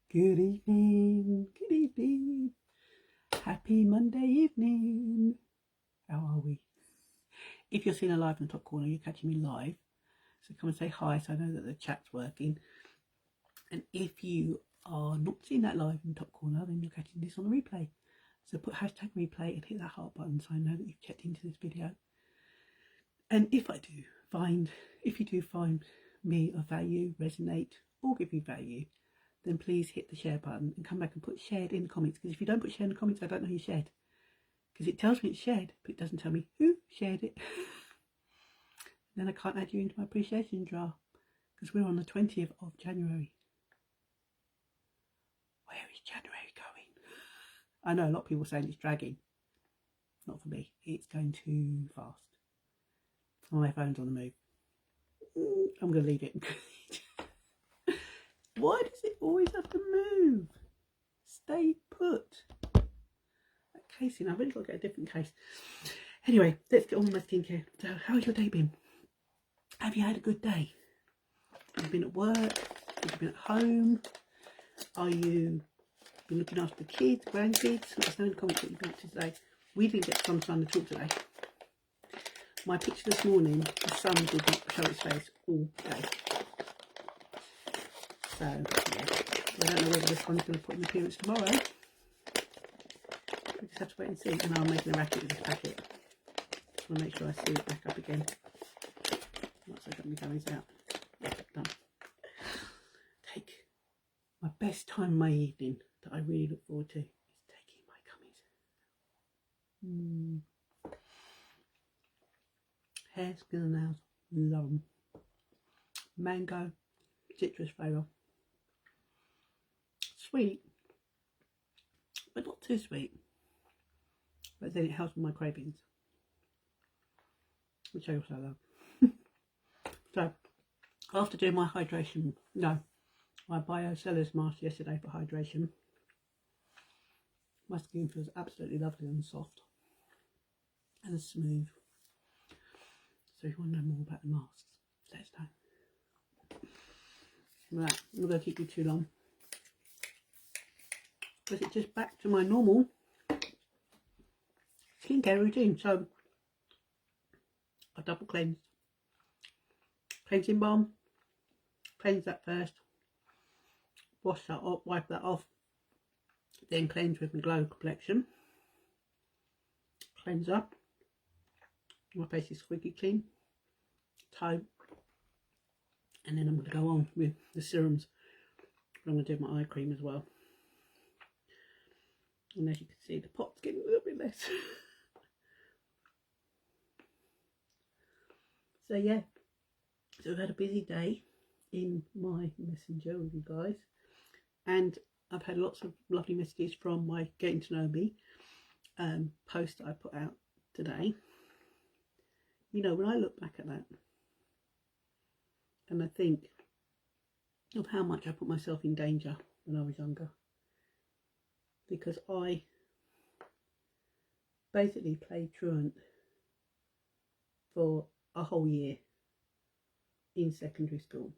Good evening, good evening. Happy Monday evening. How are we? If you're seeing a live in the top corner, you're catching me live. So come and say hi so I know that the chat's working. And if you are not seeing that live in the top corner, then you're catching this on the replay. So put hashtag replay and hit that heart button so I know that you've checked into this video. And if you do find me of value, resonate, or give you value, then please hit the share button and come back and put shared in the comments. Because if you don't put shared in the comments, I don't know who shared. Because it tells me it's shared, but it doesn't tell me who shared it. Then I can't add you into my appreciation jar. Because we're on the 20th of January. Where is January going? I know a lot of people are saying it's dragging. Not for me. It's going too fast. My phone's on the move. I'm going to leave it. Why does it always have to move? Stay put. That casing, I've really got to get a different case. Anyway, let's get on with my skincare. So, how's your day been? Have you had a good day? Have you been at work? Have you been at home? Are you been looking after the kids, grandkids? Let us know in the comments what you've been up to today. We didn't get sunshine at all today. My picture this morning, the sun did not show its face all day. So, yeah, I don't know whether this one's going to put in appearance tomorrow. We just have to wait and see. And I'm making a racket with this packet. Just want to make sure I seal it back up again. Not so I got my gummies out. Yeah, done. Take my best time in my evening that I really look forward to is taking my gummies. Hair, skin and nails, love them. Mango, citrus flavour. Sweet, but not too sweet. But then it helps with my cravings, which I also love. So, after doing my my BioCellars mask yesterday for hydration, my skin feels absolutely lovely and soft and smooth. So if you want to know more about the masks, let us know. Right, I'm not going to keep you too long. Because it's just back to my normal skincare routine. So I double cleansed. Cleansing balm. Cleanse that first. Wash that off, wipe that off. Then cleanse with my Glow Complexion. Cleanse up. My face is squeaky clean. Toe. And then I'm going to go on with the serums. I'm going to do my eye cream as well. And as you can see, the pot's getting a little bit less. So yeah, so I've had a busy day in my messenger with you guys. And I've had lots of lovely messages from my Getting to Know Me post that I put out today. You know, when I look back at that and I think of how much I put myself in danger when I was younger, because I basically played truant for a whole year in secondary school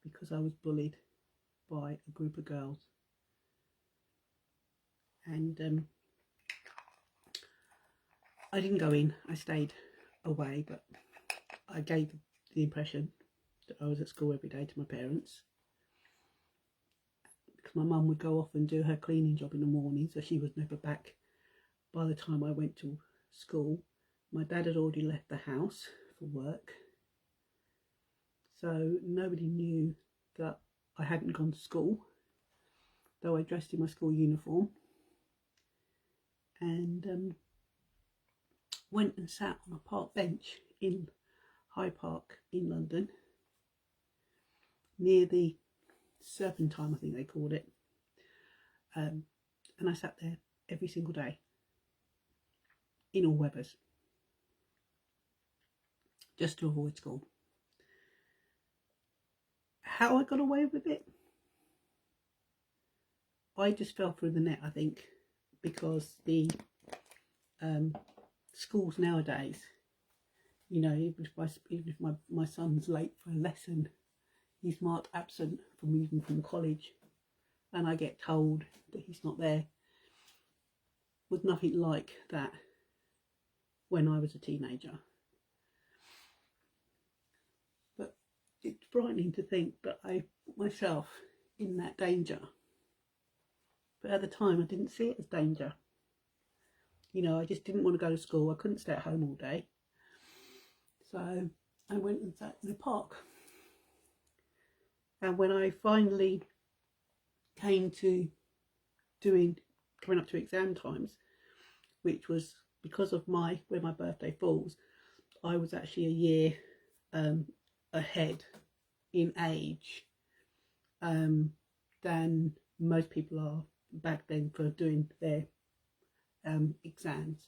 because I was bullied by a group of girls. And I didn't go in, I stayed away, but I gave the impression that I was at school every day to my parents. Because my mum would go off and do her cleaning job in the morning, so she was never back by the time I went to school. My dad had already left the house for work, so nobody knew that I hadn't gone to school, though I dressed in my school uniform, and went and sat on a park bench in Hyde Park in London, near the Serpentine, I think they called it, and I sat there every single day in all weathers, just to avoid school. How I got away with it? I just fell through the net, I think, because the schools nowadays, you know, even if my son's late for a lesson, he's marked absent from college, and I get told that he's not there. Was nothing like that when I was a teenager. But it's frightening to think that I put myself in that danger. But at the time I didn't see it as danger. You know, I just didn't want to go to school. I couldn't stay at home all day. So I went and sat in the park. And when I finally came to coming up to exam times, which was because of where my birthday falls, I was actually a year ahead in age than most people are back then for doing their exams.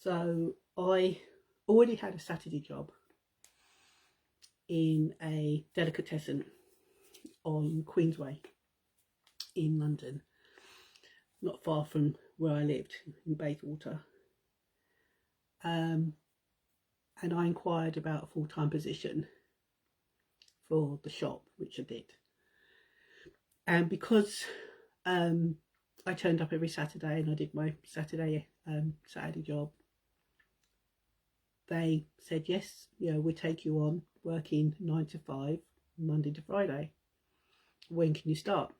So I already had a Saturday job in a delicatessen on Queensway in London, not far from where I lived in Bayswater. And I inquired about a full-time position for the shop, which I did. And because I turned up every Saturday and I did my Saturday job, they said, yes, you know, we'll take you on working 9 to 5, Monday to Friday. When can you start?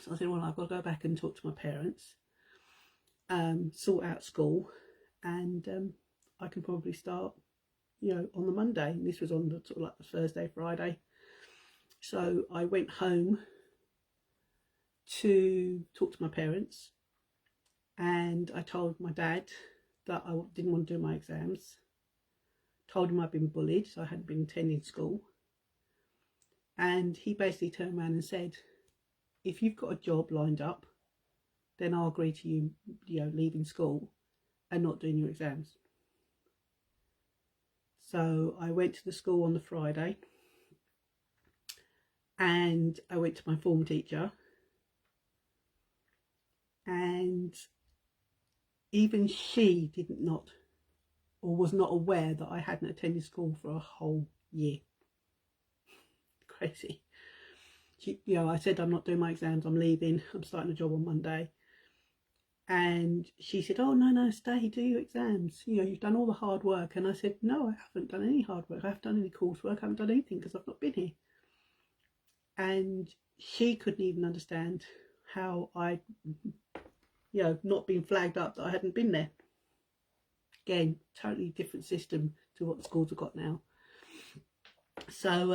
So I said, well, I've got to go back and talk to my parents, sort out school, and I can probably start, you know, on the Monday. And this was on the sort of like the Thursday, Friday. So I went home to talk to my parents, and I told my dad that I didn't want to do my exams. Told him I'd been bullied, so I hadn't been attending school. And he basically turned around and said, if you've got a job lined up, then I'll agree to you, leaving school and not doing your exams. So I went to the school on the Friday, and I went to my form teacher, and even she was not aware that I hadn't attended school for a whole year. Crazy. I said, I'm not doing my exams, I'm leaving, I'm starting a job on Monday. And she said, oh, no, stay, do your exams. You've done all the hard work. And I said, no, I haven't done any hard work. I haven't done any coursework. I haven't done anything because I've not been here. And she couldn't even understand how I, not been flagged up that I hadn't been there. Again, totally different system to what the schools have got now. So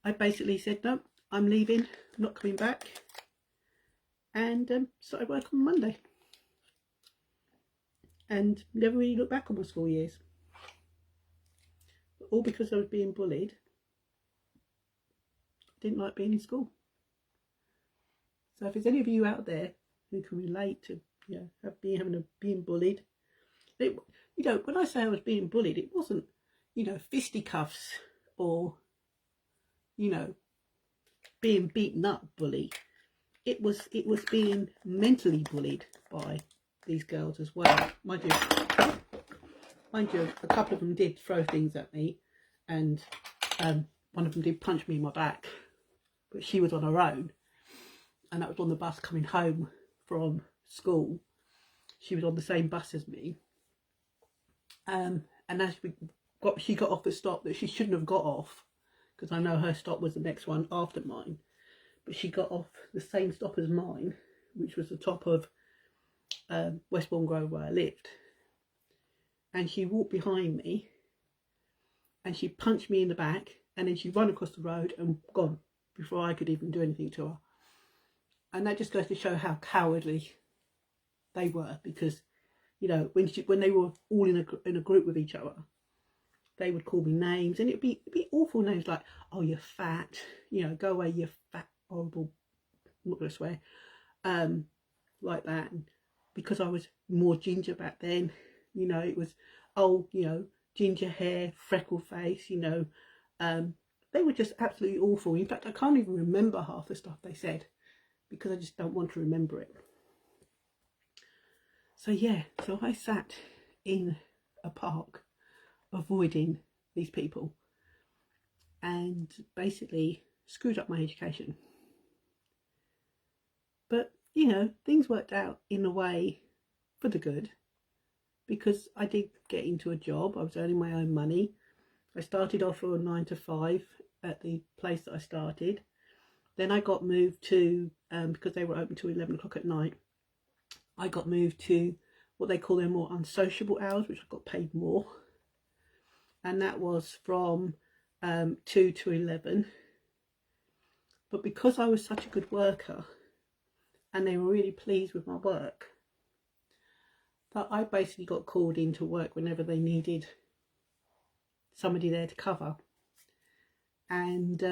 I basically said, no, I'm leaving, I'm not coming back, and started work on Monday. And never really looked back on my school years. All because I was being bullied. I didn't like being in school. So if there's any of you out there who can relate to being bullied, when I say I was being bullied, it wasn't fisticuffs or being beaten up bully. It was being mentally bullied by these girls as well. Mind you, a couple of them did throw things at me, and one of them did punch me in my back, but she was on her own, and that was on the bus coming home from school. She was on the same bus as me, and as she got off the stop that she shouldn't have got off, because I know her stop was the next one after mine, but she got off the same stop as mine, which was the top of Westbourne Grove where I lived. And she walked behind me and she punched me in the back, and then she ran across the road and gone before I could even do anything to her. And that just goes to show how cowardly they were, because when they were all in a group with each other, they would call me names, and it'd be awful names like, oh, you're fat, go away, you fat, horrible, I'm not going to swear, like that. And because I was more ginger back then, it was, oh, ginger hair, freckle face, they were just absolutely awful. In fact, I can't even remember half the stuff they said, because I just don't want to remember it. So yeah, so I sat in a park avoiding these people, and basically screwed up my education. But, you know, things worked out in a way for the good, because I did get into a job. I was earning my own money. I started off for a 9 to 5 at the place that I started. Then I got moved to, because they were open till 11 o'clock at night, I got moved to what they call their more unsociable hours, which I got paid more. And that was from 2 to 11. But because I was such a good worker and they were really pleased with my work, that I basically got called in to work whenever they needed somebody there to cover. And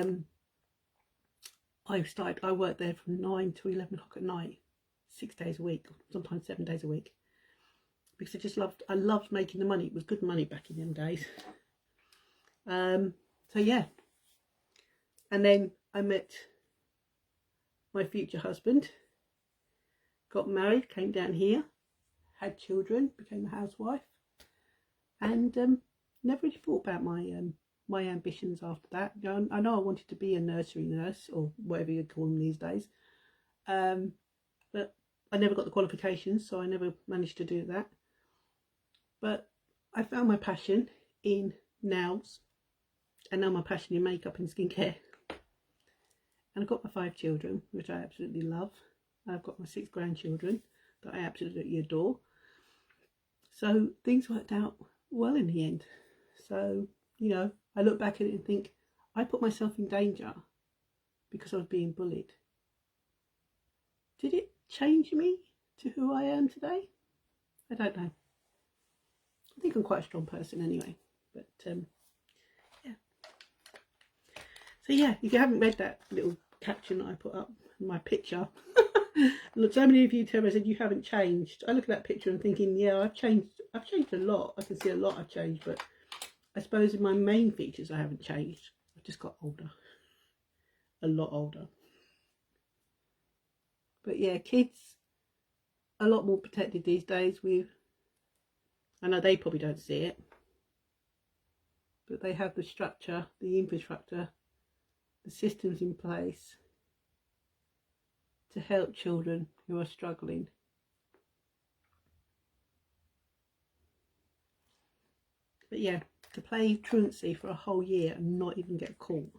I worked there from 9 to 11 o'clock at night, 6 days a week, sometimes 7 days a week, because I loved making the money. It was good money back in them days. So yeah, and then I met my future husband, got married, came down here, had children, became a housewife, and never really thought about my ambitions after that. You know, I know I wanted to be a nursery nurse, or whatever you call them these days, but I never got the qualifications, so I never managed to do that. But I found my passion in nails, and now my passion in makeup and skincare. And I've got my 5 children, which I absolutely love. I've got my 6 grandchildren that I absolutely adore. So things worked out well in the end. So, you know, I look back at it and think, I put myself in danger because I was being bullied. Did it change me to who I am today? I don't know. I think I'm quite a strong person anyway. But yeah. So yeah, if you haven't read that little caption that I put up, my picture, look, so many of you tell me, I said, you haven't changed. I look at that picture and thinking, yeah, I've changed a lot. I can see a lot I've changed, but I suppose in my main features I haven't changed. I've just got older, a lot older. But yeah, kids a lot more protected these days. I know they probably don't see it, but they have the structure, the infrastructure, the systems in place to help children who are struggling. But yeah, to play truancy for a whole year and not even get caught,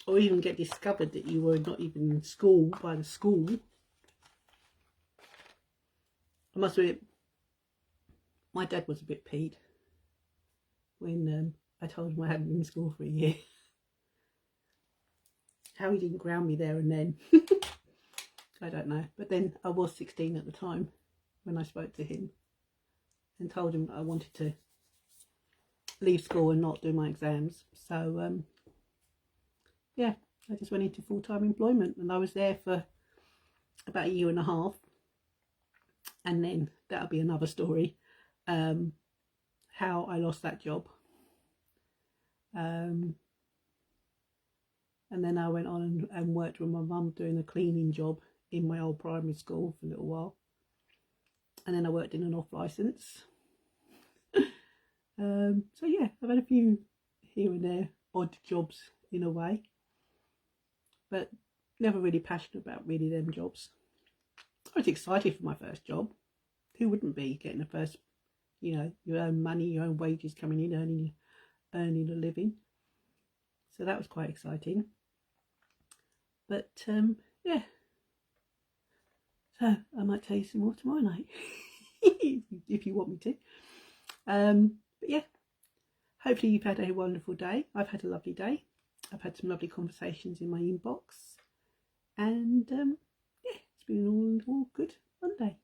or even get discovered that you were not even in school by the school. I must admit, my dad was a bit peed when I told him I hadn't been in school for a year. How he didn't ground me there and then, I don't know. But then I was 16 at the time when I spoke to him and told him that I wanted to leave school and not do my exams. So yeah, I just went into full-time employment, and I was there for about 1.5 years. And then that'll be another story, how I lost that job. And then I went on and worked with my mum doing a cleaning job in my old primary school for a little while. And then I worked in an off licence. So yeah, I've had a few here and there odd jobs in a way, but never really passionate about really them jobs. I was excited for my first job. Who wouldn't be, getting a first, you know, your own money, your own wages coming in, earning a living. So that was quite exciting. But yeah, so I might tell you some more tomorrow night if you want me to. But yeah, hopefully you've had a wonderful day. I've had a lovely day. I've had some lovely conversations in my inbox, and yeah, it's been all good Monday.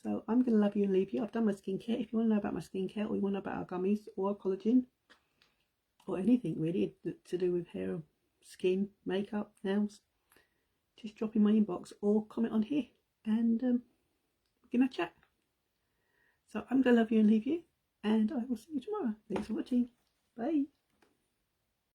So I'm going to love you and leave you. I've done my skincare. If you want to know about my skincare, or you want to know about our gummies or our collagen, or anything really to do with hair, skin, makeup, nails, just drop in my inbox or comment on here, and we're going to chat. So I'm going to love you and leave you, and I will see you tomorrow. Thanks for watching. Bye.